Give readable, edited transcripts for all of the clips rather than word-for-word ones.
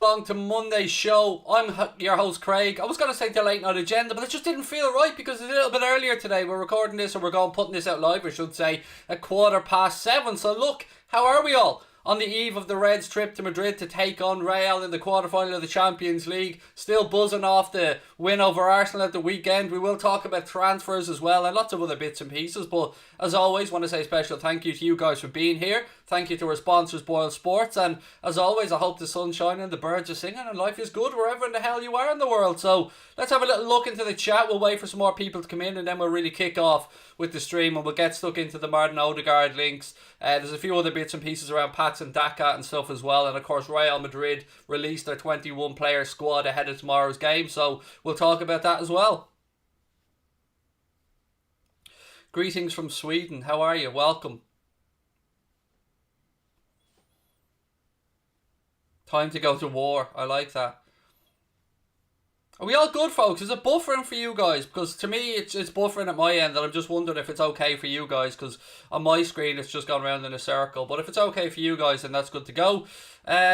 Along to Monday's show. I'm your host Craig. I was going to say the late night agenda, but it just didn't feel right because it's a little bit earlier today. We're recording this, or we're putting this out live, I should say, at 7:15. So look, how are we all? On the eve of the Reds' trip to Madrid to take on Real in the quarterfinal of the Champions League. Still buzzing off the win over Arsenal at the weekend. We will talk about transfers as well and lots of other bits and pieces. But as always, want to say a special thank you to you guys for being here. Thank you to our sponsors, Boyle Sports. And as always, I hope the sun's shining, the birds are singing, and life is good wherever in the hell you are in the world. So let's have a little look into the chat. We'll wait for some more people to come in, and then we'll really kick off with the stream, and we'll get stuck into the Martin Odegaard links. There's a few other bits and pieces around Patson, Daka and stuff as well. And of course, Real Madrid released their 21-player squad ahead of tomorrow's game. So we'll talk about that as well. Greetings from Sweden. How are you? Welcome. Time to go to war. I like that. Are we all good, folks? Is it buffering for you guys? Because to me, it's buffering at my end, and I'm just wondering if it's okay for you guys, because on my screen, it's just gone around in a circle. But if it's okay for you guys, then that's good to go.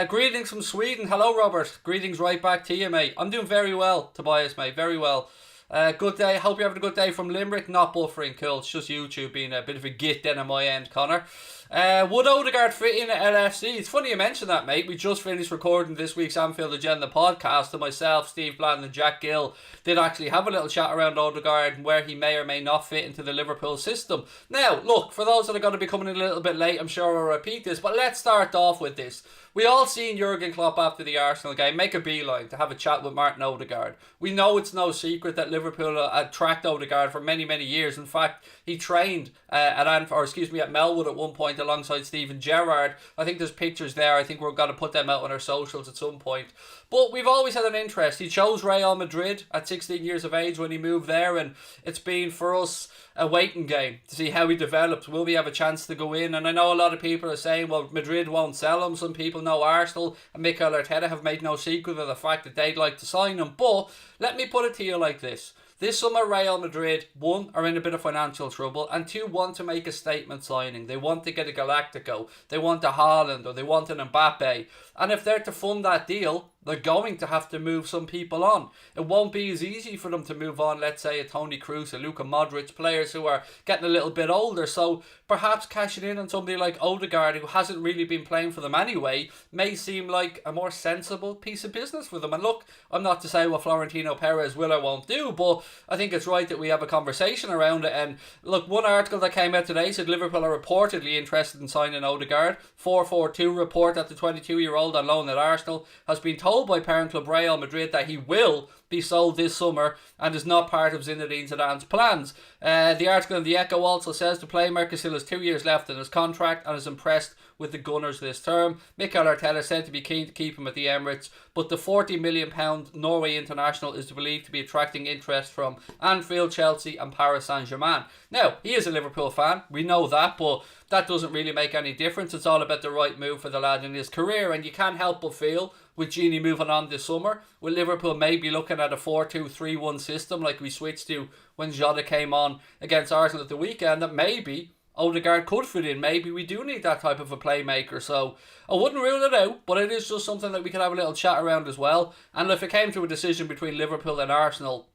Greetings from Sweden. Hello, Robert. Greetings right back to you, mate. I'm doing very well, Tobias, mate. Very well. Good day. Hope you're having a good day from Limerick. Not buffering. Cool. It's just YouTube being a bit of a git then on my end, Connor. Would Odegaard fit in at LFC? It's funny you mentioned that, mate. We just finished recording this week's Anfield Agenda podcast, and myself, Steve Bland and Jack Gill did actually have a little chat around Odegaard and where he may or may not fit into the Liverpool system. Now, look, for those that are going to be coming in a little bit late, I'm sure I'll repeat this, but let's start off with this. We all seen Jurgen Klopp after the Arsenal game make a beeline to have a chat with Martin Odegaard. We know it's no secret that Liverpool had tracked Odegaard for many, many years. In fact, he trained at Melwood at one point alongside Steven Gerrard. I think there's pictures there. I think we're going to put them out on our socials at some point. But we've always had an interest. He chose Real Madrid at 16 years of age when he moved there, and it's been for us a waiting game to see how he develops. Will we have a chance to go in? And I know a lot of people are saying, well, Madrid won't sell him. Some people know Arsenal and Mikel Arteta have made no secret of the fact that they'd like to sign him. But let me put it to you like this. This summer, Real Madrid, one, are in a bit of financial trouble, and two, want to make a statement signing. They want to get a Galactico, they want a Haaland, or they want an Mbappe. And if they're to fund that deal, they're going to have to move some people on. It won't be as easy for them to move on, let's say, a Toni Kroos, a Luka Modric, players who are getting a little bit older. So perhaps cashing in on somebody like Odegaard, who hasn't really been playing for them anyway, may seem like a more sensible piece of business for them. And look, I'm not to say what Florentino Perez will or won't do, but I think it's right that we have a conversation around it. And look, one article that came out today said Liverpool are reportedly interested in signing Odegaard. 442 report that the 22-year-old on loan at Arsenal has been told by parent club Real Madrid that he will be sold this summer and is not part of Zinedine Zidane's plans. The article in the Echo also says the playmaker still has 2 years left in his contract and is impressed with the Gunners this term. Mikel Arteta said to be keen to keep him at the Emirates, but the £40 million Norway international is believed to be attracting interest from Anfield, Chelsea and Paris Saint-Germain. Now, he is a Liverpool fan, we know that, but that doesn't really make any difference. It's all about the right move for the lad in his career, and you can't help but feel, with Gini moving on this summer, will Liverpool maybe looking at a 4-2-3-1 system like we switched to when Jota came on against Arsenal at the weekend, that maybe Odegaard could fit in. Maybe we do need that type of a playmaker. So I wouldn't rule it out, but it is just something that we could have a little chat around as well. And if it came to a decision between Liverpool and Arsenal,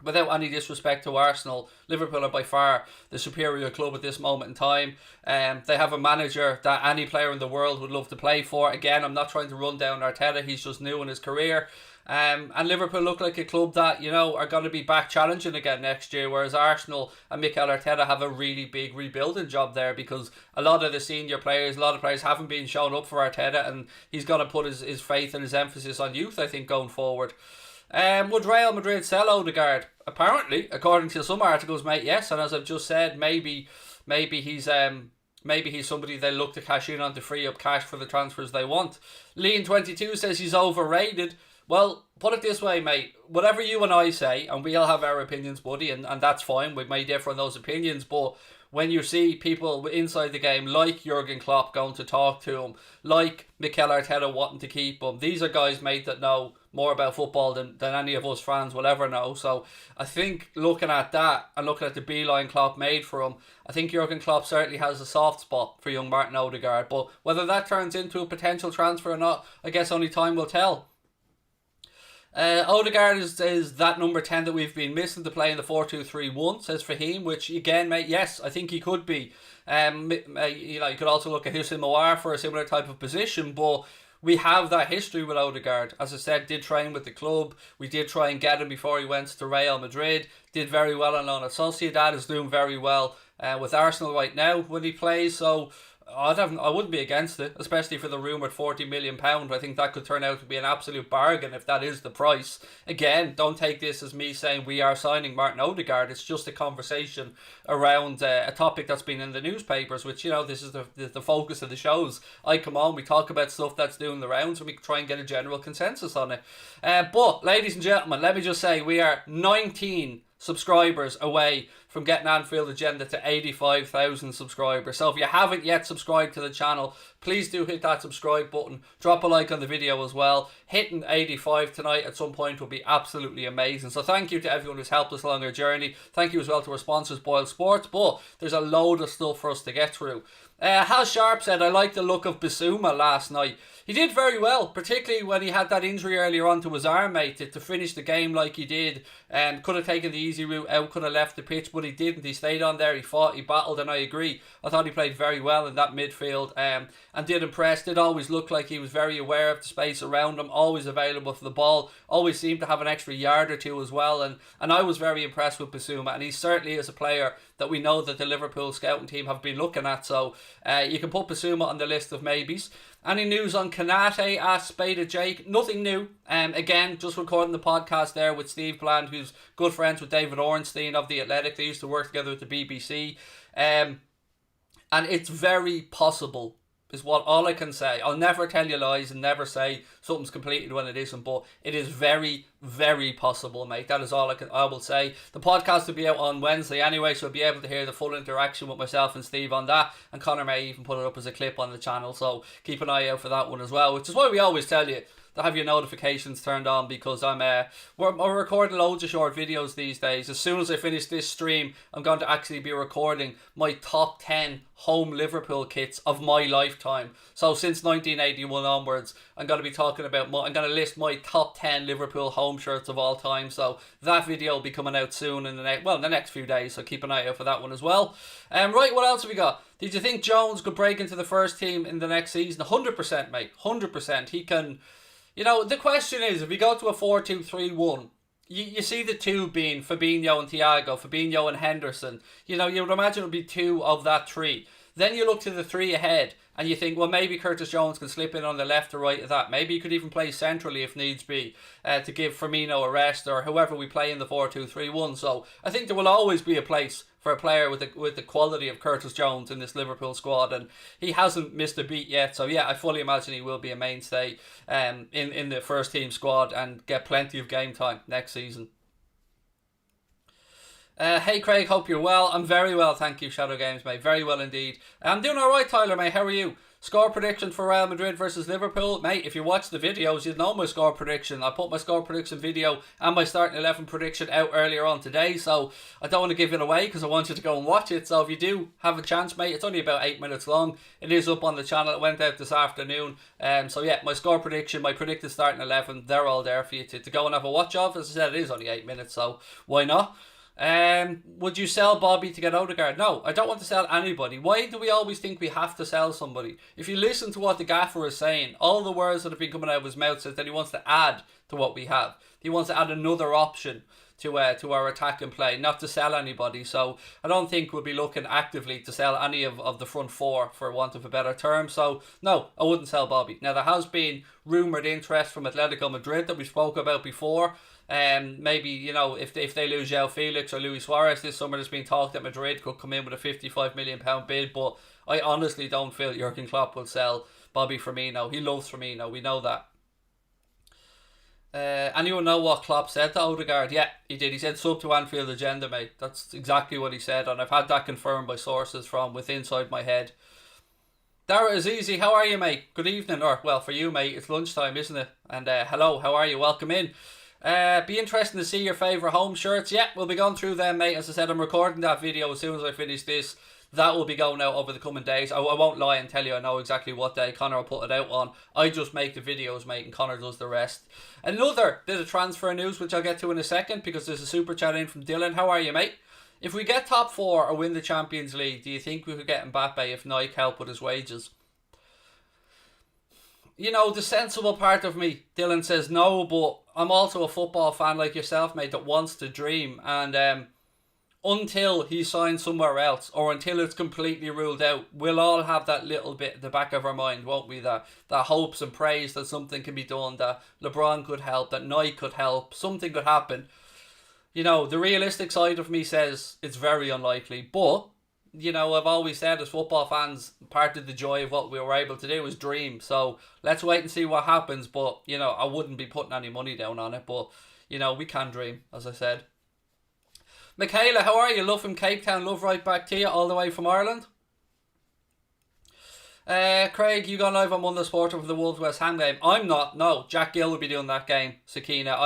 without any disrespect to Arsenal, Liverpool are by far the superior club at this moment in time. They have a manager that any player in the world would love to play for. Again, I'm not trying to run down Arteta. He's just new in his career. And Liverpool look like a club that, are going to be back challenging again next year, whereas Arsenal and Mikel Arteta have a really big rebuilding job there, because a lot of the senior players, a lot of players haven't been shown up for Arteta, and he's going to put his faith and his emphasis on youth, I think, going forward. Would Real Madrid sell Odegaard? Apparently, according to some articles, mate, yes. And as I've just said, maybe he's somebody they look to cash in on to free up cash for the transfers they want. Lean22 says he's overrated. Well, put it this way, mate. Whatever you and I say, and we all have our opinions, buddy, and that's fine. We may differ on those opinions, but when you see people inside the game like Jurgen Klopp going to talk to him, like Mikel Arteta wanting to keep him, these are guys, mate, that know more about football than any of us fans will ever know. So I think looking at that and looking at the beeline Klopp made for him, I think Jurgen Klopp certainly has a soft spot for young Martin Odegaard. But whether that turns into a potential transfer or not, I guess only time will tell. Odegaard is that number 10 that we've been missing to play in the 4-2-3-1, says Fahim, which again, mate, yes, I think he could be. You could also look at Houssem Aouar for a similar type of position, but we have that history with Odegaard. As I said, did train with the club. We did try and get him before he went to Real Madrid. Did very well on loan at Sociedad. Is doing very well with Arsenal right now when he plays. So I wouldn't be against it, especially for the rumoured £40 million. I think that could turn out to be an absolute bargain if that is the price. Again, don't take this as me saying we are signing Martin Odegaard. It's just a conversation around a topic that's been in the newspapers, which, this is the focus of the shows. I come on, we talk about stuff that's doing the rounds, and we try and get a general consensus on it. But, ladies and gentlemen, let me just say we are 19 subscribers away from getting Anfield Agenda to 85,000 subscribers. So if you haven't yet subscribed to the channel, please do hit that subscribe button. Drop a like on the video as well. Hitting 85 tonight at some point will be absolutely amazing. So thank you to everyone who's helped us along our journey. Thank you as well to our sponsors, Boyle Sports. But there's a load of stuff for us to get through. Hal Sharp said, I like the look of Bissouma last night. He did very well, particularly when he had that injury earlier on to his arm, mate, to finish the game like he did. Could have taken the easy route out, could have left the pitch, but he didn't. He stayed on there, he fought, he battled, and I agree. I thought he played very well in that midfield and did impress. Did always look like he was very aware of the space around him, always available for the ball, always seemed to have an extra yard or two as well. And I was very impressed with Bissouma, and he certainly is a player that we know that the Liverpool scouting team have been looking at. So you can put Bissouma on the list of maybes. Any news on Kanate? Asked Spada Jake. Nothing new. Again, just recording the podcast there with Steve Bland, who's good friends with David Ornstein of The Athletic. They used to work together with the BBC. And it's very possible, is what all I can say. I'll never tell you lies and never say something's completed when it isn't, but it is very, very possible, mate. That is all I will say. The podcast will be out on Wednesday anyway, so you'll be able to hear the full interaction with myself and Steve on that, and Connor may even put it up as a clip on the channel, so keep an eye out for that one as well, which is why we always tell you to have your notifications turned on, because we're recording loads of short videos these days. As soon as I finish this stream, I'm going to actually be recording my top 10 home Liverpool kits of my lifetime. So since 1981 onwards, I'm going to be talking about I'm going to list my top 10 Liverpool home shirts of all time. So that video will be coming out soon in the next few days. So keep an eye out for that one as well. Right, what else have we got? Did you think Jones could break into the first team in the next season? 100%, mate. 100%. He can. The question is, if we go to a 4-2-3-1, you see the two being Fabinho and Thiago, Fabinho and Henderson. You would imagine it would be two of that three. Then you look to the three ahead and you think, well, maybe Curtis Jones can slip in on the left or right of that. Maybe he could even play centrally if needs be to give Firmino a rest, or whoever we play in the 4-2-3-1. So I think there will always be a place for a player with the quality of Curtis Jones in this Liverpool squad, and he hasn't missed a beat yet. So yeah, I fully imagine he will be a mainstay in the first team squad and get plenty of game time next season. Hey Craig, hope you're well. I'm very well, thank you, Shadow Games, mate. Very well indeed. I'm doing alright, Tyler, mate. How are you? Score prediction for Real Madrid versus Liverpool. Mate, if you watch the videos, you'd know my score prediction. I put my score prediction video and my starting 11 prediction out earlier on today, so I don't want to give it away because I want you to go and watch it. So if you do have a chance, mate, it's only about 8 minutes long. It is up on the channel. It went out this afternoon. So yeah, my score prediction, my predicted starting 11, they're all there for you to go and have a watch of. As I said, it is only 8 minutes, so why not? Would you sell Bobby to get Odegaard? No, I don't want to sell anybody. Why do we always think we have to sell somebody? If you listen to what the gaffer is saying, all the words that have been coming out of his mouth says that he wants to add to what we have. He wants to add another option to our attack and play, not to sell anybody. So I don't think we'll be looking actively to sell any of the front four, for want of a better term. So no, I wouldn't sell Bobby. Now there has been rumoured interest from Atletico Madrid that we spoke about before. Maybe, if they lose João Felix or Luis Suarez this summer, there's been talk that Madrid could come in with a £55 million bid, but I honestly don't feel Jurgen Klopp will sell Bobby Firmino. He loves Firmino, we know that. Anyone know what Klopp said to Odegaard? Yeah, he did. He said sub to Anfield agenda, mate. That's exactly what he said, and I've had that confirmed by sources from within inside my head. Dara Azizi, how are you, mate? Good evening, or well, for you, mate, it's lunchtime, isn't it? And hello, how are you? Welcome in. Be interesting to see your favourite home shirts. Yeah, we'll be going through them, mate. As I said, I'm recording that video as soon as I finish this. That will be going out over the coming days. I won't lie and tell you I know exactly what day Connor will put it out on. I just make the videos, mate, and Connor does the rest. Another bit of transfer news, which I'll get to in a second, because there's a super chat in from Dylan. How are you, mate? If we get top 4 or win the Champions League, do you think we could get Mbappe if Nike help with his wages? You know, the sensible part of me, Dylan, says no, but I'm also a football fan like yourself, mate, that wants to dream. And until he signs somewhere else, or until it's completely ruled out, we'll all have that little bit at the back of our mind, won't we? That hopes and praise that something can be done, that LeBron could help, that Nike could help, something could happen. You know, the realistic side of me says it's very unlikely, but, you know, I've always said as football fans, part of the joy of what we were able to do is dream. So let's wait and see what happens, but, you know, I wouldn't be putting any money down on it, but, you know, we can dream, as I said. Michaela, how are you? Love from Cape Town. Love right back to you all the way from Ireland. Craig, you gone live on Monday Sport for the Wolves West Ham game? I'm not. No, Jack Gill will be doing that game. Sakina,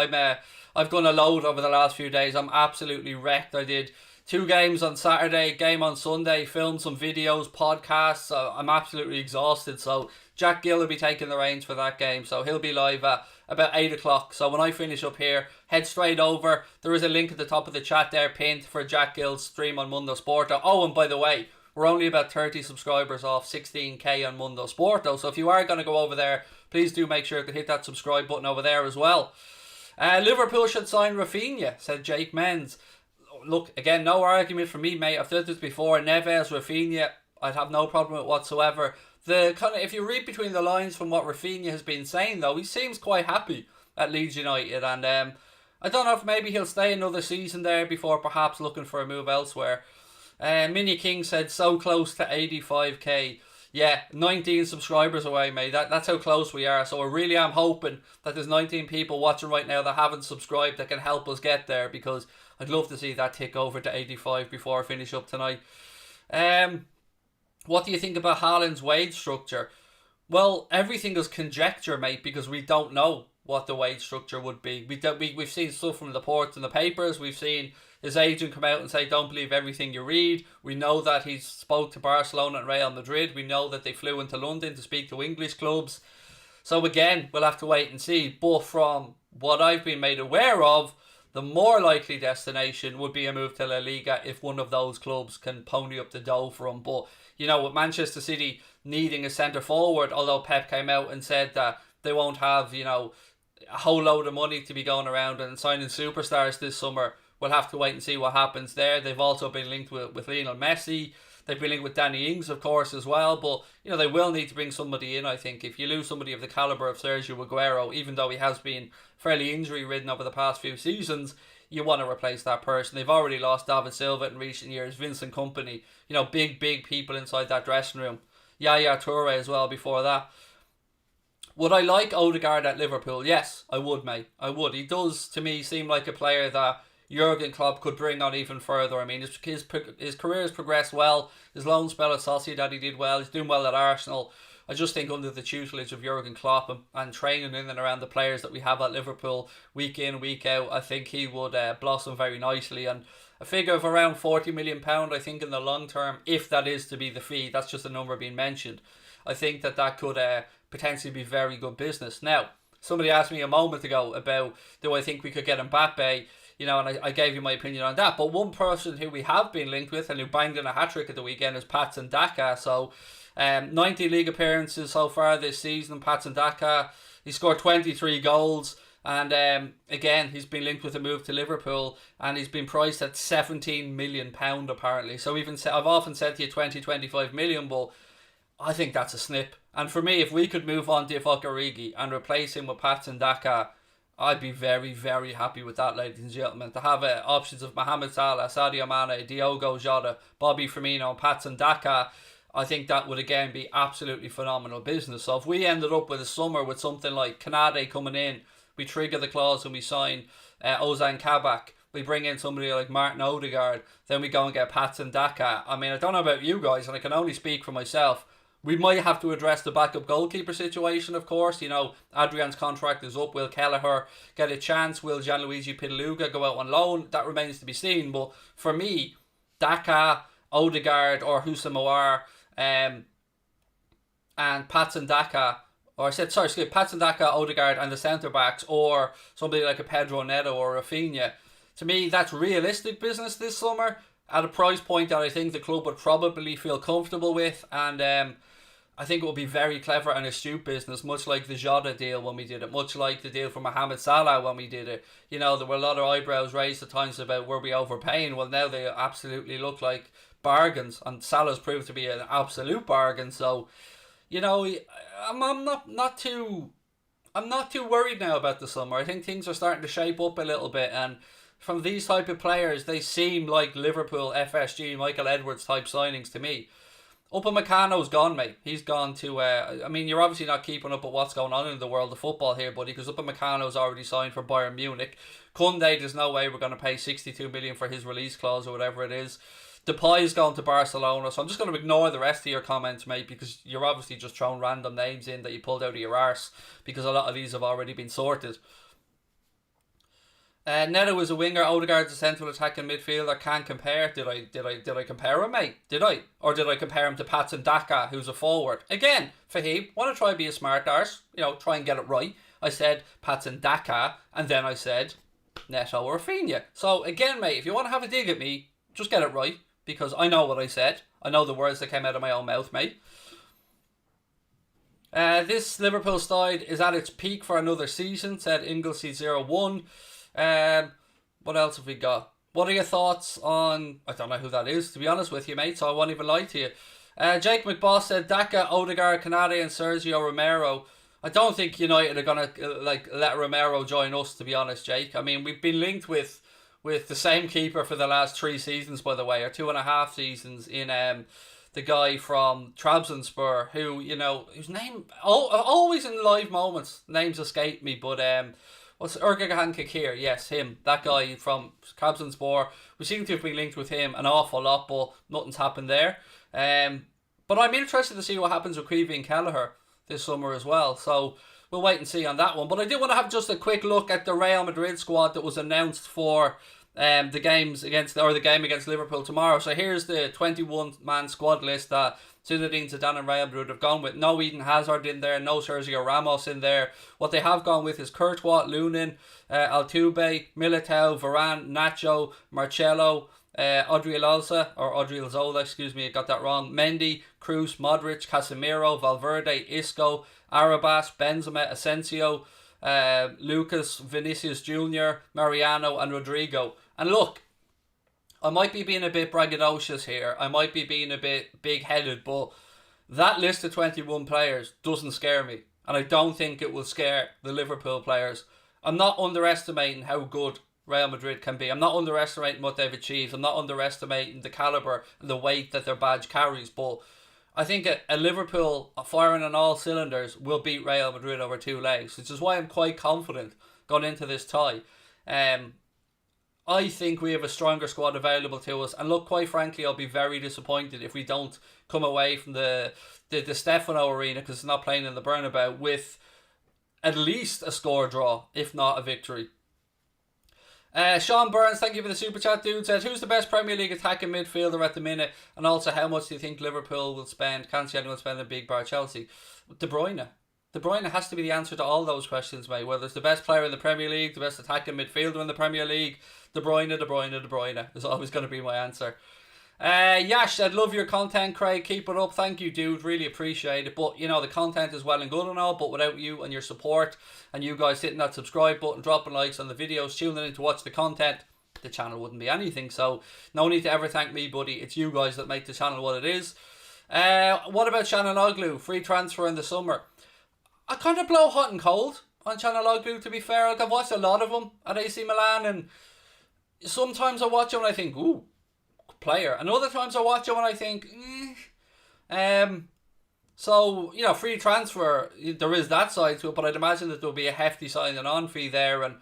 I've done a load over the last few days. I'm absolutely wrecked. I did 2 games on Saturday, game on Sunday, filmed some videos, podcasts. I'm absolutely exhausted. So Jack Gill will be taking the reins for that game. So he'll be live at about 8 o'clock. So when I finish up here, head straight over. There is a link at the top of the chat there pinned for Jack Gill's stream on Mundo Sporto. Oh, and by the way, we're only about 30 subscribers off 16k on Mundo Sporto. So if you are going to go over there, please do make sure to hit that subscribe button over there as well. Liverpool should sign Rafinha, said Jake Menz. Look, again, no argument from me, mate. I've said this before. Neves, Rafinha, I'd have no problem with whatsoever. If you read between the lines from what Rafinha has been saying, though, he seems quite happy at Leeds United, and I don't know if maybe he'll stay another season there before perhaps looking for a move elsewhere. Mini King said so close to 85k. Yeah, 19 subscribers away, mate. That's how close we are. So I really am hoping that there's 19 people watching right now that haven't subscribed that can help us get there, because I'd love to see that tick over to 85 before I finish up tonight. What do you think about Haaland's wage structure? Well, everything is conjecture, mate, because we don't know what the wage structure would be. We've seen stuff from the reports in the papers. We've seen his agent come out and say, don't believe everything you read. We know that he spoke to Barcelona and Real Madrid. We know that they flew into London to speak to English clubs. So again, we'll have to wait and see. But from what I've been made aware of, the more likely destination would be a move to La Liga if one of those clubs can pony up the dough for him. But, you know, with Manchester City needing a centre forward, although Pep came out and said that they won't have, you know, a whole load of money to be going around and signing superstars this summer, we'll have to wait and see what happens there. They've also been linked with Lionel Messi. They've been linked with Danny Ings, of course, as well. But, you know, they will need to bring somebody in, I think. If you lose somebody of the calibre of Sergio Aguero, even though he has been fairly injury-ridden over the past few seasons, you want to replace that person. They've already lost David Silva in recent years, Vincent Kompany, you know, big people inside that dressing room. Yaya Toure as well before that. Would I like Odegaard at Liverpool? Yes, I would, mate. I would. He does, to me, seem like a player that Jurgen Klopp could bring on even further. I mean, his career has progressed well. His loan spell at Sociedad, he did well. He's doing well at Arsenal. I just think under the tutelage of Jurgen Klopp and training in and around the players that we have at Liverpool week in, week out, I think he would blossom very nicely. And a figure of around £40 million, I think, in the long term, if that is to be the fee, that's just a number being mentioned. I think that could potentially be very good business. Now, somebody asked me a moment ago about, do I think we could get Mbappe? You know, and I gave you my opinion on that. But one person who we have been linked with and who banged in a hat-trick at the weekend is Patson Daka. So, 90 league appearances so far this season. Patson Daka, he scored 23 goals. And again, he's been linked with a move to Liverpool. And he's been priced at £17 million apparently. So I've often said to you 20-25 million, but I think that's a snip. And for me, if we could move on to Divock Origi and replace him with Patson Daka, I'd be very, very happy with that, ladies and gentlemen. To have options of Mohamed Salah, Sadio Mane, Diogo Jota, Bobby Firmino and Patson Daka, I think that would again be absolutely phenomenal business. So if we ended up with a summer with something like Kanade coming in, we trigger the clause and we sign Ozan Kabak. We bring in somebody like Martin Odegaard. Then we go and get Patson Daka. I mean, I don't know about you guys, and I can only speak for myself. We might have to address the backup goalkeeper situation, of course. You know, Adrian's contract is up. Will Kelleher get a chance? Will Gianluigi Pitaluga go out on loan? That remains to be seen. But for me, Daka, Odegaard, or Houssam Aouar, and Patson Daka, Patson Daka, Odegaard, and the centre backs, or somebody like a Pedro Neto or Rafinha. To me, that's realistic business this summer at a price point that I think the club would probably feel comfortable with, and I think it would be very clever and astute business, much like the Jota deal when we did it, much like the deal for Mohamed Salah when we did it. You know, there were a lot of eyebrows raised at times about were we overpaying. Well, now they absolutely look like bargains, and Salah's proved to be an absolute bargain. So, you know, I'm not too worried now about the summer. I think things are starting to shape up a little bit, and from these type of players, they seem like Liverpool, FSG, Michael Edwards type signings to me. Upamecano's gone, mate. He's gone to, I mean, you're obviously not keeping up with what's going on in the world of football here, buddy, because Upamecano's already signed for Bayern Munich. Kunde, there's no way we're going to pay 62 million for his release clause or whatever it is. Depay's gone to Barcelona, so I'm just going to ignore the rest of your comments, mate, because you're obviously just throwing random names in that you pulled out of your arse, because a lot of these have already been sorted. Neto is a winger. Odegaard's a central attacking midfielder. Can't compare. Did I compare him, mate? Did I? Or did I compare him to Patson Daka, who's a forward? Again, Fahim, want to try and be a smart arse, you know, try and get it right. I said Patson Daka, and then I said Neto or Rafinha. So again, mate, if you want to have a dig at me, just get it right, because I know what I said. I know the words that came out of my own mouth, mate. This Liverpool side is at its peak for another season, said Inglesey01. What else have we got? What are your thoughts on... I don't know who that is, to be honest with you, mate, so I won't even lie to you. Jake McBoss said Daka, Odegaard, Canade and Sergio Romero. I don't think United are going to let Romero join us, to be honest, Jake. I mean, we've been linked with the same keeper for the last 3 seasons, by the way, or 2.5 seasons, in the guy from Trabzonspor, who, you know, whose name... always in live moments, names escape me, but... what's Erdogan Kakir? Yes, him. That guy from Trabzonspor. We seem to have been linked with him an awful lot, but nothing's happened there. But I'm interested to see what happens with Creevy and Kelleher this summer as well. So we'll wait and see on that one. But I do want to have just a quick look at the Real Madrid squad that was announced for the game against Liverpool tomorrow. So here's the 21-man squad list that Zinedine Zidane and Real Madrid have gone with. No Eden Hazard in there, no Sergio Ramos in there. What they have gone with is Courtois, Lunin, Altuve, Militao, Varane, Nacho, Marcelo, Odriozola, excuse me, I got that wrong. Mendy, Cruz, Modric, Casemiro, Valverde, Isco, Arabas, Benzema, Asensio, Lucas, Vinicius Jr., Mariano and Rodrigo. And look, I might be being a bit braggadocious here. I might be being a bit big-headed, but that list of 21 players doesn't scare me. And I don't think it will scare the Liverpool players. I'm not underestimating how good Real Madrid can be. I'm not underestimating what they've achieved. I'm not underestimating the calibre and the weight that their badge carries. But I think a Liverpool firing on all cylinders will beat Real Madrid over 2 legs, which is why I'm quite confident going into this tie. I think we have a stronger squad available to us. And look, quite frankly, I'll be very disappointed if we don't come away from the Stefano Arena, because it's not playing in the Bernabeu, with at least a score draw, if not a victory. Sean Burns, thank you for the super chat, dude. Said, who's the best Premier League attacking midfielder at the minute? And also, how much do you think Liverpool will spend? Can't see anyone spend a big bar Chelsea. De Bruyne. De Bruyne has to be the answer to all those questions, mate. Whether it's the best player in the Premier League, the best attacking midfielder in the Premier League, De Bruyne is always going to be my answer. Yash said, love your content, Craig. Keep it up. Thank you, dude. Really appreciate it. But, you know, the content is well and good and all, but without you and your support and you guys hitting that subscribe button, dropping likes on the videos, tuning in to watch the content, the channel wouldn't be anything. So, no need to ever thank me, buddy. It's you guys that make the channel what it is. What about Çalhanoğlu? Free transfer in the summer. I kind of blow hot and cold on Çalhanoğlu, to be fair. Like, I've watched a lot of them at AC Milan, and sometimes I watch him and I think, ooh, player. And other times I watch him and I think, So, free transfer, there is that side to it, but I'd imagine that there'll be a hefty signing on fee there, and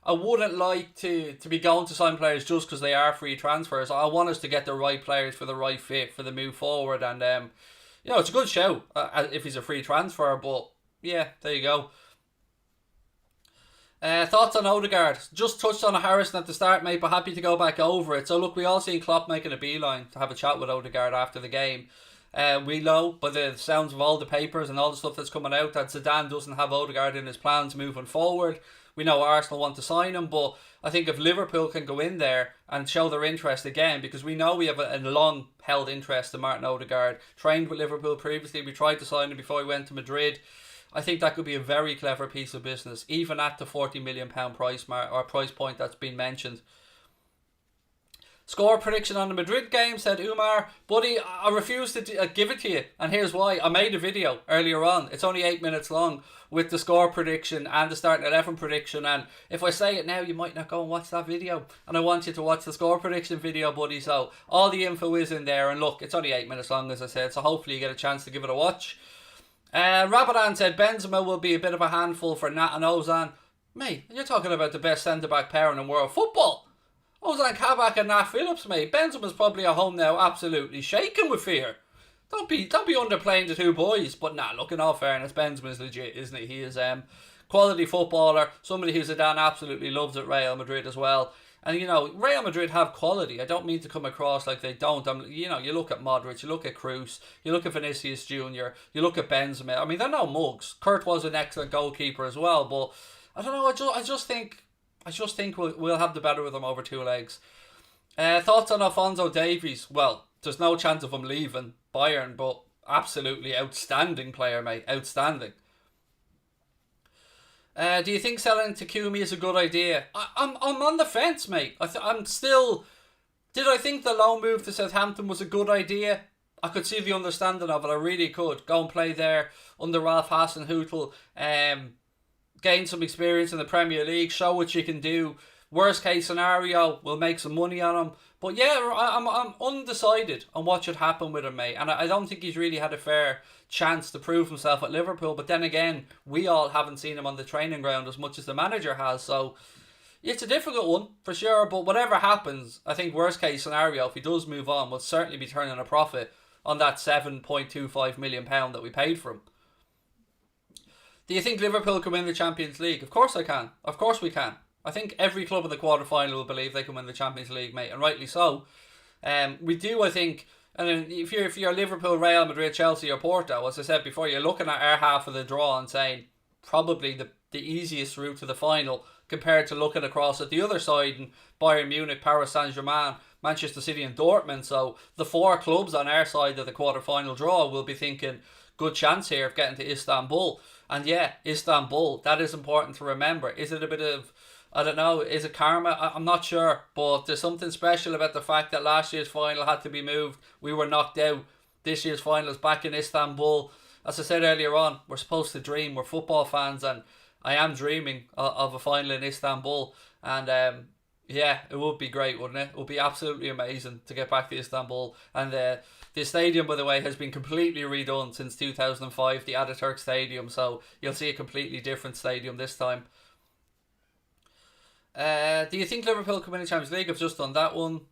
I wouldn't like to be going to sign players just because they are free transfers. I want us to get the right players for the right fit for the move forward, and it's a good show if he's a free transfer, but yeah, there you go. Thoughts on Odegaard? Just touched on Harrison at the start, mate, but happy to go back over it. So look, we all seen Klopp making a beeline to have a chat with Odegaard after the game. We know by the sounds of all the papers and all the stuff that's coming out that Zidane doesn't have Odegaard in his plans moving forward. We know Arsenal want to sign him, but I think if Liverpool can go in there and show their interest again, because we know we have a long held interest in Martin Odegaard, trained with Liverpool previously, we tried to sign him before he went to Madrid. I think that could be a very clever piece of business, even at the £40 million price point that's been mentioned. Score prediction on the Madrid game, said Umar. Buddy, I refuse to give it to you, and here's why. I made a video earlier on. It's only 8 minutes long with the score prediction and the starting 11 prediction, and if I say it now, you might not go and watch that video, and I want you to watch the score prediction video, buddy. So all the info is in there, and look, it's only 8 minutes long, as I said, so hopefully you get a chance to give it a watch. Rabadan said Benzema will be a bit of a handful for Nat and Ozan. Mate, you're talking about the best centre-back pairing in world football. Ozan Kabak and Nat Phillips, mate. Benzema's probably at home now, absolutely shaking with fear. Don't be underplaying the two boys. But nah, look, in all fairness, Benzema's legit, isn't he? He is quality footballer, somebody who Zidane absolutely loves at Real Madrid as well. And Real Madrid have quality. I don't mean to come across like they don't. You look at Modric, you look at Kroos, you look at Vinicius Jr., you look at Benzema. I mean, they're no mugs. Kurt was an excellent goalkeeper as well, but I don't know. I just think we'll have the better of them over two legs. Thoughts on Alphonso Davies? Well, there's no chance of him leaving Bayern, but absolutely outstanding player, mate. Outstanding. Do you think selling Takumi is a good idea? I'm on the fence, mate. I'm still... Did I think the loan move to Southampton was a good idea? I could see the understanding of it. I really could. Go and play there under Ralph Hasenhüttl. Gain some experience in the Premier League. Show what you can do. Worst case scenario, we'll make some money on him. But yeah, I'm undecided on what should happen with him, mate. And I don't think he's really had a fair chance to prove himself at Liverpool. But then again, we all haven't seen him on the training ground as much as the manager has. So it's a difficult one, for sure. But whatever happens, I think worst case scenario, if he does move on, we'll certainly be turning a profit on that £7.25 million that we paid for him. Do you think Liverpool can win the Champions League? Of course I can. Of course we can. I think every club in the quarter-final will believe they can win the Champions League, mate, and rightly so. We do, I think, and if you're Liverpool, Real Madrid, Chelsea or Porto, as I said before, you're looking at our half of the draw and saying probably the easiest route to the final compared to looking across at the other side in Bayern Munich, Paris Saint-Germain, Manchester City and Dortmund. So the four clubs on our side of the quarter-final draw will be thinking, good chance here of getting to Istanbul. And yeah, Istanbul, that is important to remember. Is it a bit of... I don't know, is it karma? I'm not sure, but there's something special about the fact that last year's final had to be moved. We were knocked out. This year's final is back in Istanbul. As I said earlier on, we're supposed to dream. We're football fans, and I am dreaming of a final in Istanbul. And yeah, it would be great, wouldn't it? It would be absolutely amazing to get back to Istanbul. And the stadium, by the way, has been completely redone since 2005, the Ataturk Stadium. So you'll see a completely different stadium this time. Do you think Liverpool can win the Champions League? I've just done that one.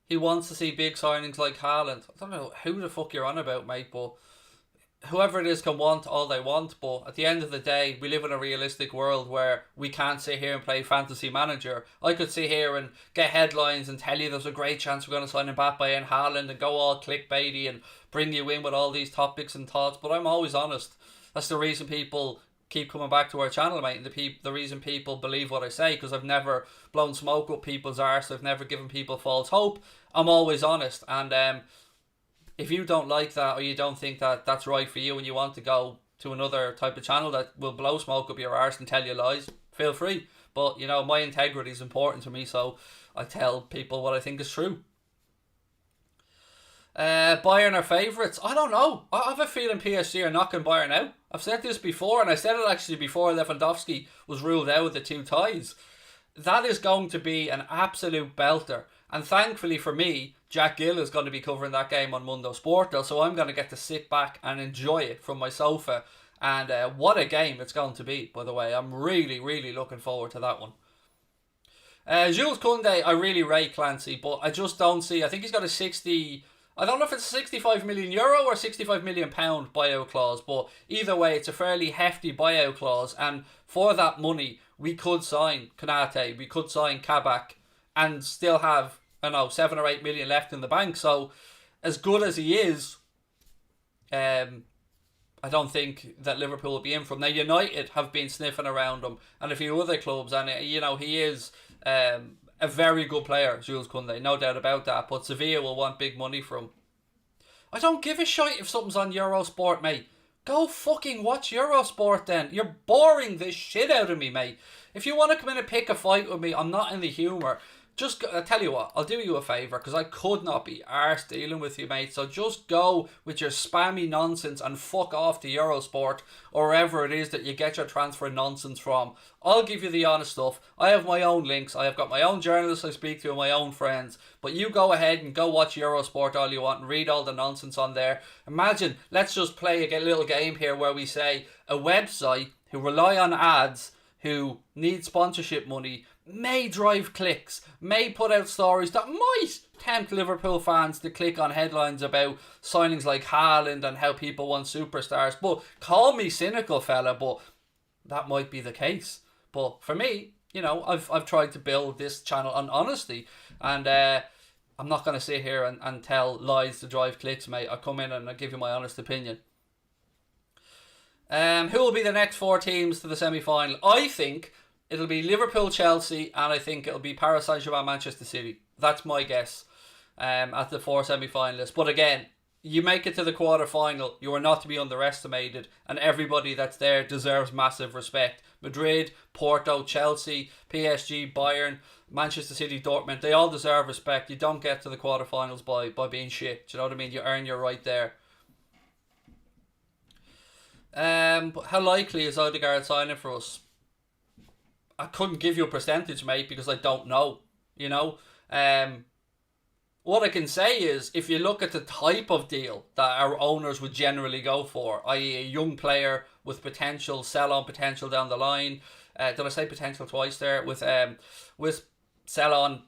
He wants to see big signings like Haaland. I don't know who the fuck you're on about, mate, but whoever it is can want all they want. But at the end of the day, we live in a realistic world where we can't sit here and play fantasy manager. I could sit here and get headlines and tell you there's a great chance we're going to sign Mbappe and Haaland and go all clickbaity and bring you in with all these topics and thoughts. But I'm always honest. That's the reason people keep coming back to our channel, mate, and the reason people believe what I say, because I've never blown smoke up people's arse. I've never given people false hope. I'm always honest, and if you don't like that or you don't think that that's right for you and you want to go to another type of channel that will blow smoke up your arse and tell you lies, feel free. But my integrity is important to me, so I tell people what I think is true. Bayern are favourites? I don't know. I have a feeling PSG are knocking Bayern out. I've said this before, and I said it actually before Lewandowski was ruled out with the two ties. that is going to be an absolute belter. And thankfully for me, Jack Gill is going to be covering that game on Mundo Sporto, so I'm going to get to sit back and enjoy it from my sofa. And what a game it's going to be, by the way. I'm really, really looking forward to that one. Jules Koundé, I really rate Clancy, but I just don't see. I think he's got a 60. I don't know if it's €65 million or £65 million buyout clause, but either way, it's a fairly hefty buyout clause. And for that money, we could sign Konate, we could sign Kabak, and still have, I don't know, 7 or 8 million left in the bank. So, as good as he is, I don't think that Liverpool will be in from. Now, United have been sniffing around him, and a few other clubs, and he is a very good player, Jules Koundé, no doubt about that. But Sevilla will want big money from him. I don't give a shit if something's on Eurosport, mate. Go fucking watch Eurosport then. You're boring the shit out of me, mate. If you want to come in and pick a fight with me, I'm not in the humour. Just, I'll tell you what, I'll do you a favour, because I could not be arsed dealing with you, mate. So just go with your spammy nonsense and fuck off to Eurosport or wherever it is that you get your transfer nonsense from. I'll give you the honest stuff. I have my own links. I have got my own journalists I speak to and my own friends. But you go ahead and go watch Eurosport all you want and read all the nonsense on there. Imagine, let's just play a little game here where we say a website who rely on ads, who need sponsorship money, may drive clicks, may put out stories that might tempt Liverpool fans to click on headlines about signings like Haaland and how people want superstars. But call me cynical, fella, but that might be the case. But for me, I've tried to build this channel on honesty, and I'm not going to sit here and tell lies to drive clicks, mate. I come in and I give you my honest opinion. Who will be the next 4 teams to the semi-final? I think it'll be Liverpool, Chelsea, and I think it'll be Paris Saint-Germain, Manchester City. That's my guess at the 4 semi-finalists. But again, you make it to the quarter-final, you are not to be underestimated, and everybody that's there deserves massive respect. Madrid, Porto, Chelsea, PSG, Bayern, Manchester City, Dortmund, they all deserve respect. You don't get to the quarter-finals by being shit. Do you know what I mean? You earn your right there. But how likely is Odegaard signing for us? I couldn't give you a percentage, mate, because I don't know. What I can say is, if you look at the type of deal that our owners would generally go for, i.e. a young player with potential, sell-on potential down the line. Did I say potential twice there? With sell-on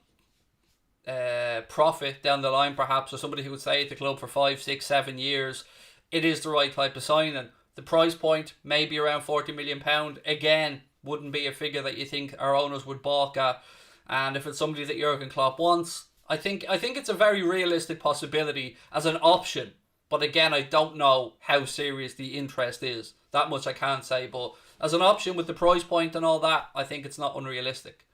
profit down the line, perhaps, or somebody who would stay at the club for 5, 6, 7 years, it is the right type of signing. The price point may be around £40 million. Again, wouldn't be a figure that you think our owners would balk at. And if it's somebody that Jurgen Klopp wants, I think it's a very realistic possibility as an option. But again, I don't know how serious the interest is. That much I can't say. But as an option with the price point and all that, I think it's not unrealistic.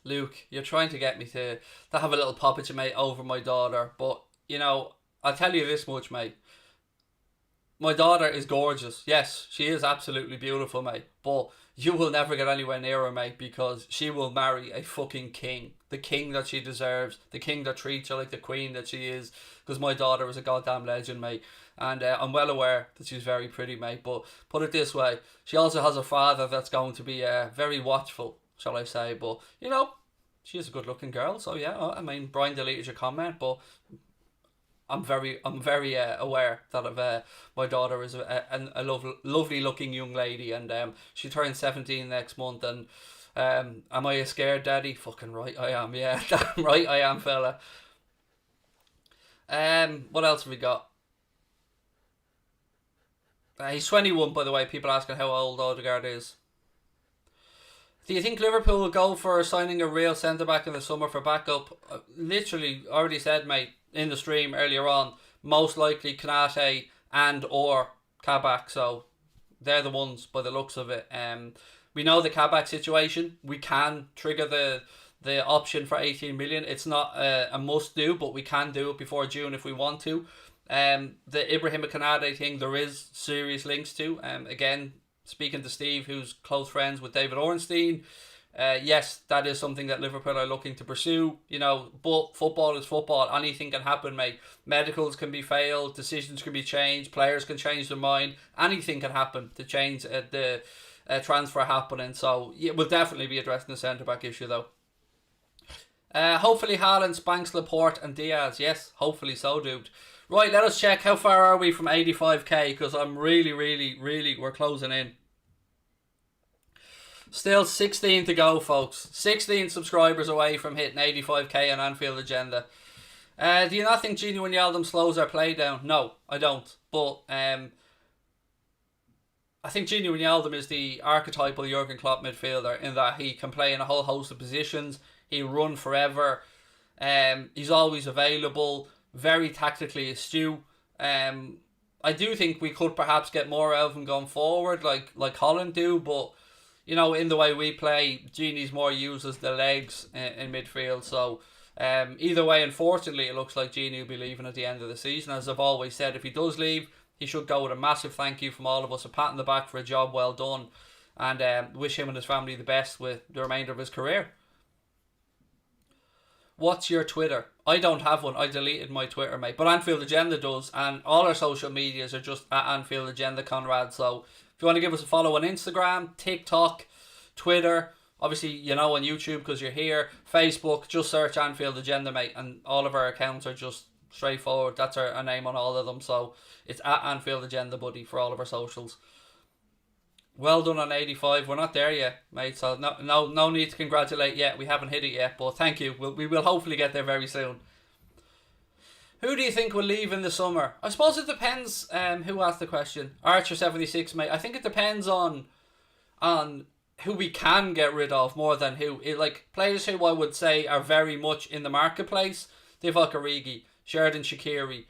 Luke, you're trying to get me to have a little poppage, mate, over my daughter. But, I'll tell you this much, mate. My daughter is gorgeous. Yes, she is absolutely beautiful, mate. But you will never get anywhere near her, mate, because she will marry a fucking king. The king that she deserves. The king that treats her like the queen that she is. Because my daughter is a goddamn legend, mate. And I'm well aware that she's very pretty, mate. But put it this way, she also has a father that's going to be very watchful, shall I say. But, she is a good looking girl. So, yeah, I mean, Brian deleted your comment, but I'm very aware that my daughter is a lovely looking young lady, and she turns 17 next month. And am I a scared daddy? Fucking right I am. Yeah, damn right I am, fella. What else have we got? He's 21, by the way. People asking how old Odegaard is. Do you think Liverpool will go for signing a real centre back in the summer for backup? Literally already said, mate, in the stream earlier on, most likely Konate and or Kabak. So they're the ones by the looks of it. We know the Kabak situation. We can trigger the option for 18 million. It's not a must do, but we can do it before June if we want to. The Ibrahim Konate thing, there is serious links to. Again, speaking to Steve, who's close friends with David Ornstein, Yes, that is something that Liverpool are looking to pursue, but football is football. Anything can happen, mate. Medicals can be failed, decisions can be changed, players can change their mind. Anything can happen to change the transfer happening. So, yeah, we'll definitely be addressing the centre-back issue, though. Hopefully Haaland spanks Laporte and Diaz. Yes, hopefully so, dude. Right, let us check how far are we from 85k, because I'm really, we're closing in. Still 16 to go, folks. 16 subscribers away from hitting 85k on Anfield Agenda. Do you not think Gini Wijnaldum slows our play down? No, I don't. But I think Gini Wijnaldum is the archetypal Jurgen Klopp midfielder, in that he can play in a whole host of positions. He'll run forever. He's always available. Very tactically astute. I do think we could perhaps get more out of him going forward, like Holland do, but in the way we play, Gini's more uses the legs in midfield. So either way, unfortunately, it looks like Gini will be leaving at the end of the season. As I've always said, if he does leave, he should go with a massive thank you from all of us, a pat on the back for a job well done, and wish him and his family the best with the remainder of his career. What's your Twitter? I don't have one. I deleted my Twitter, mate. But Anfield Agenda does, and all our social medias are just at Anfield Agenda, Conrad. So if you want to give us a follow on Instagram, TikTok, Twitter, obviously, on YouTube because you're here, Facebook, just search Anfield Agenda, mate, and all of our accounts are just straightforward. That's our name on all of them. So it's at Anfield Agenda, buddy, for all of our socials. Well done on 85. We're not there yet, mate, so no need to congratulate yet. We haven't hit it yet, but thank you. We will hopefully get there very soon. Who do you think will leave in the summer? I suppose it depends who asked the question. Archer76, mate. I think it depends on who we can get rid of more than who. Like, players who I would say are very much in the marketplace. Divock Origi, Sheridan Shaqiri,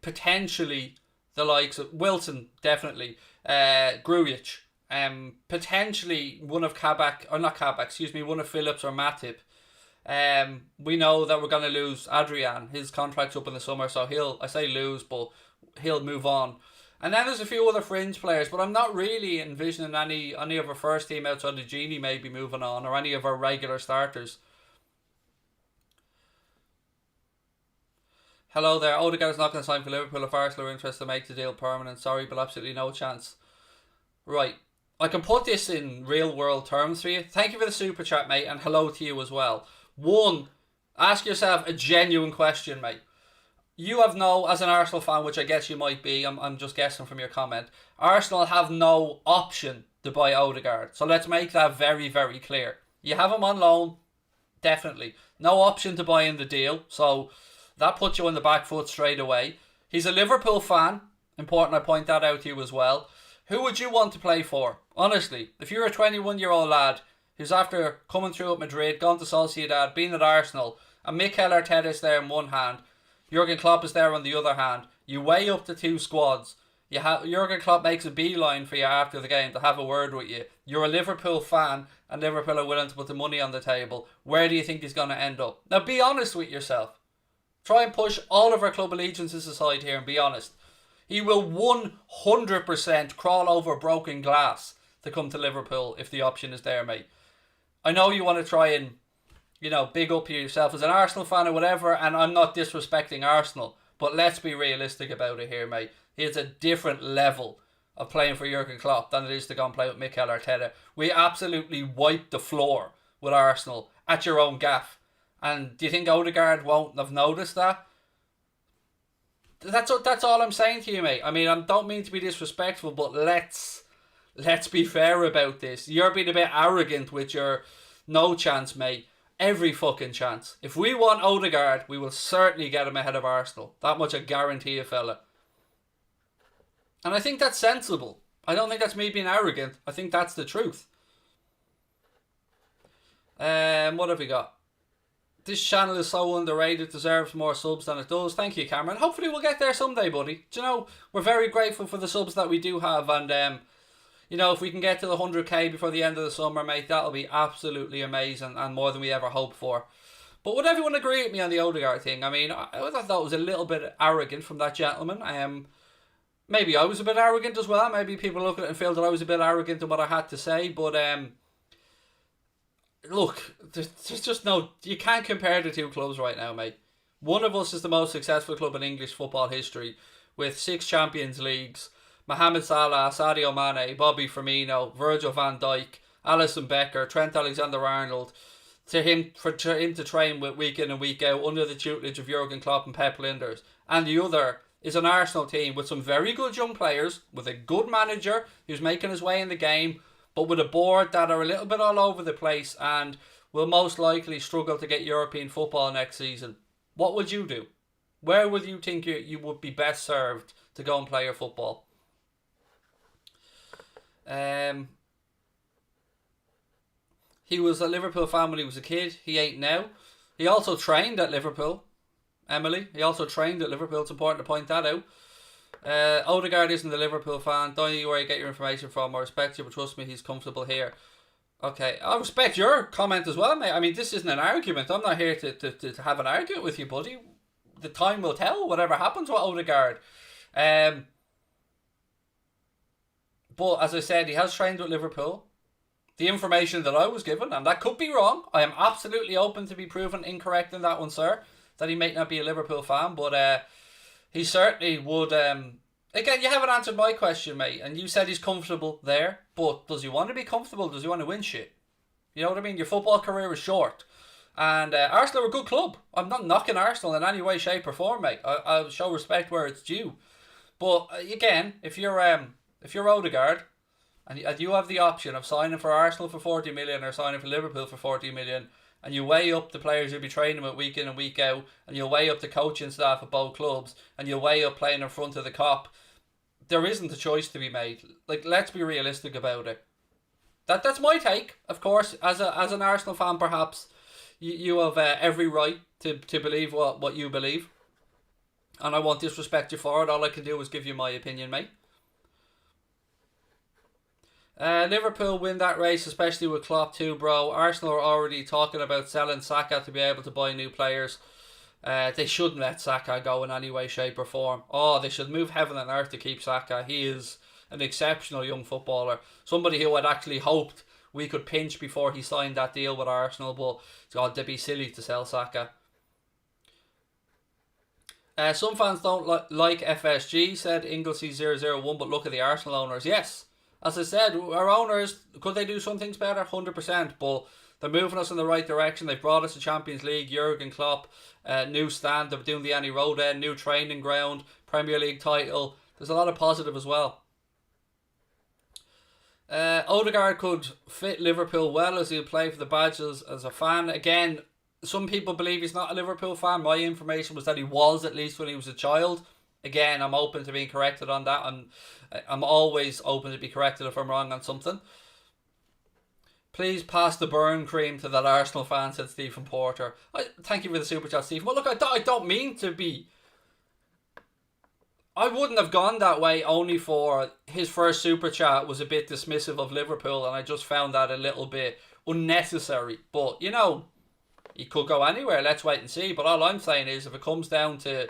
potentially the likes of Wilson, definitely. Grujic, potentially one of one of Phillips or Matip. We know that we're going to lose Adrian. His contract's up in the summer, so he'll move on. And then there's a few other fringe players, but I'm not really envisioning any of our first team outside of Gini maybe moving on, or any of our regular starters. Hello there. Odegaard is not going to sign for Liverpool. If Arsenal are interested to make the deal permanent. Sorry, but absolutely no chance. Right. I can put this in real world terms for you. Thank you for the super chat, mate, and hello to you as well. One, ask yourself a genuine question, mate. You have as an Arsenal fan, which I guess you might be, I'm just guessing from your comment, Arsenal have no option to buy Odegaard. So let's make that very, very clear. You have him on loan, definitely. No option to buy in the deal, so that puts you on the back foot straight away. He's a Liverpool fan. Important I point that out to you as well. Who would you want to play for? Honestly, if you're a 21-year-old lad who's after coming through at Madrid, gone to Sociedad, been at Arsenal, and Mikel Arteta is there in one hand, Jurgen Klopp is there on the other hand, you weigh up the two squads, Jurgen Klopp makes a beeline for you after the game to have a word with you. You're a Liverpool fan, and Liverpool are willing to put the money on the table. Where do you think he's going to end up? Now, be honest with yourself. Try and push all of our club allegiances aside here and be honest. He will 100% crawl over broken glass to come to Liverpool if the option is there, mate. I know you want to try and, big up yourself as an Arsenal fan or whatever, and I'm not disrespecting Arsenal, but let's be realistic about it here, mate. It's a different level of playing for Jurgen Klopp than it is to go and play with Mikel Arteta. We absolutely wiped the floor with Arsenal at your own gaff. And do you think Odegaard won't have noticed that? That's all I'm saying to you, mate. I mean, I don't mean to be disrespectful, but let's be fair about this. You're being a bit arrogant with your no chance, mate. Every fucking chance. If we want Odegaard, we will certainly get him ahead of Arsenal. That much I guarantee you, fella. And I think that's sensible. I don't think that's me being arrogant. I think that's the truth. What have we got? This channel is so underrated, deserves more subs than it does. Thank you, Cameron. Hopefully we'll get there someday, buddy. Do you know, we're very grateful for the subs that we do have, and if we can get to the 100k before the end of the summer, mate, that'll be absolutely amazing and more than we ever hoped for. But would everyone agree with me on the Odegaard thing? I mean, I thought that was a little bit arrogant from that gentleman. Maybe I was a bit arrogant as well. Maybe people look at it and feel that I was a bit arrogant in what I had to say, but look, there's just no, you can't compare the two clubs right now, mate. One of us is the most successful club in English football history, with 6 Champions Leagues. Mohamed Salah, Sadio Mane, Bobby Firmino, Virgil van Dijk, Alisson Becker, Trent Alexander-Arnold. For him to train with week in and week out under the tutelage of Jurgen Klopp and Pep Linders. And the other is an Arsenal team with some very good young players, with a good manager who's making his way in the game, but with a board that are a little bit all over the place and will most likely struggle to get European football next season. What would you do? Where would you think you would be best served to go and play your football? He was a Liverpool fan when he was a kid. He ain't now. He also trained at Liverpool. Emily. He also trained at Liverpool. It's important to point that out. Odegaard isn't a Liverpool fan. Don't know where you get your information from. I respect you, but trust me, he's comfortable here. Okay, I respect your comment as well, mate. I mean, this isn't an argument. I'm not here to have an argument with you, buddy. The time will tell whatever happens with Odegaard. But as I said, he has trained with Liverpool. The information that I was given, and that could be wrong, I am absolutely open to be proven incorrect in that one, sir, that he may not be a Liverpool fan, but he certainly would. Again, you haven't answered my question, mate, and you said he's comfortable there, but does he want to be comfortable? Does he want to win shit? You know what I mean? Your football career is short. And Arsenal are a good club. I'm not knocking Arsenal in any way, shape or form, mate. I'll show respect where it's due. But again, if you're Odegaard, and you have the option of signing for Arsenal for 40 million or signing for Liverpool for 40 million, and you weigh up the players you'll be training with week in and week out, and you'll weigh up the coaching staff at both clubs, and you'll weigh up playing in front of the Kop, there isn't a choice to be made. Like, let's be realistic about it. That's my take. Of course, as an Arsenal fan, perhaps you have every right to believe what you believe, and I won't disrespect you for it. All I can do is give you my opinion, mate. Liverpool win that race, especially with Klopp too, bro. Arsenal are already talking about selling Saka to be able to buy new players. They shouldn't let Saka go in any way, shape or form. Oh, they should move heaven and earth to keep Saka. He is an exceptional young footballer. Somebody who I'd actually hoped we could pinch before he signed that deal with Arsenal, but God, they'd be silly to sell Saka. Some fans don't like FSG, said Inglesey001, but look at the Arsenal owners. Yes. As I said, our owners, could they do some things better? 100%, but they're moving us in the right direction. They've brought us to Champions League, Jurgen Klopp, new stand, they're doing the Annie Road end, new training ground, Premier League title. There's a lot of positive as well. Odegaard could fit Liverpool well as he'll play for the badges as a fan. Again, some people believe he's not a Liverpool fan. My information was that he was, at least when he was a child. Again, I'm open to being corrected on that. I'm always open to be corrected if I'm wrong on something. Please pass the burn cream to that Arsenal fan, said Stephen Porter. Thank you for the super chat, Stephen. Well, look, I don't mean to be. I wouldn't have gone that way only for his first super chat was a bit dismissive of Liverpool, and I just found that a little bit unnecessary. But, you know, he could go anywhere. Let's wait and see. But all I'm saying is, if it comes down to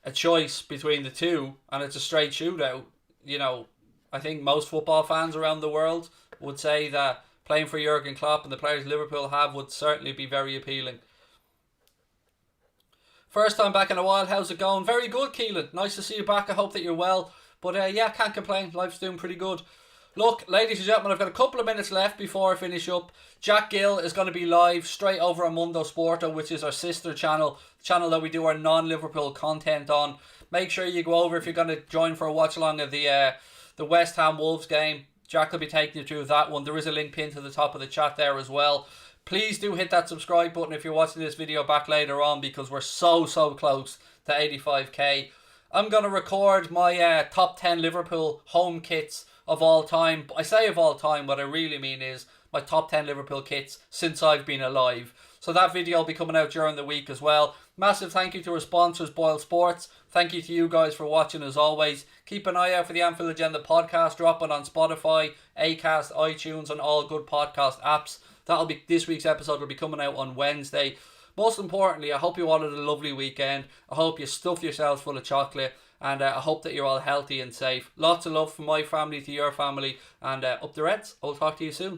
a choice between the two and it's a straight shootout, you know, I think most football fans around the world would say that playing for Jurgen Klopp and the players Liverpool have would certainly be very appealing. First time back in a while, how's it going? Very good, Keelan. Nice to see you back. I hope that you're well. But yeah, can't complain. Life's doing pretty good. Look, ladies and gentlemen, I've got a couple of minutes left before I finish up. Jack Gill is going to be live straight over on Mundo Sporto, which is our sister channel, the channel that we do our non-Liverpool content on. Make sure you go over if you're going to join for a watch along of the West Ham Wolves game. Jack will be taking you through that one. There is a link pinned to the top of the chat there as well. Please do hit that subscribe button if you're watching this video back later on, because we're so close to 85k. I'm going to record my top 10 Liverpool home kits of all time. I say of all time, what I really mean is my top 10 Liverpool kits since I've been alive. So that video will be coming out during the week as well. Massive thank you to our sponsors, Boyle Sports. Thank you to you guys for watching as always. Keep an eye out for the Anfield Agenda podcast dropping on Spotify, Acast, iTunes and all good podcast apps. This week's episode will be coming out on Wednesday. Most importantly, I hope you all had a lovely weekend. I hope you stuff yourselves full of chocolate. And I hope that you're all healthy and safe. Lots of love from my family to your family. And up the Reds. I'll talk to you soon.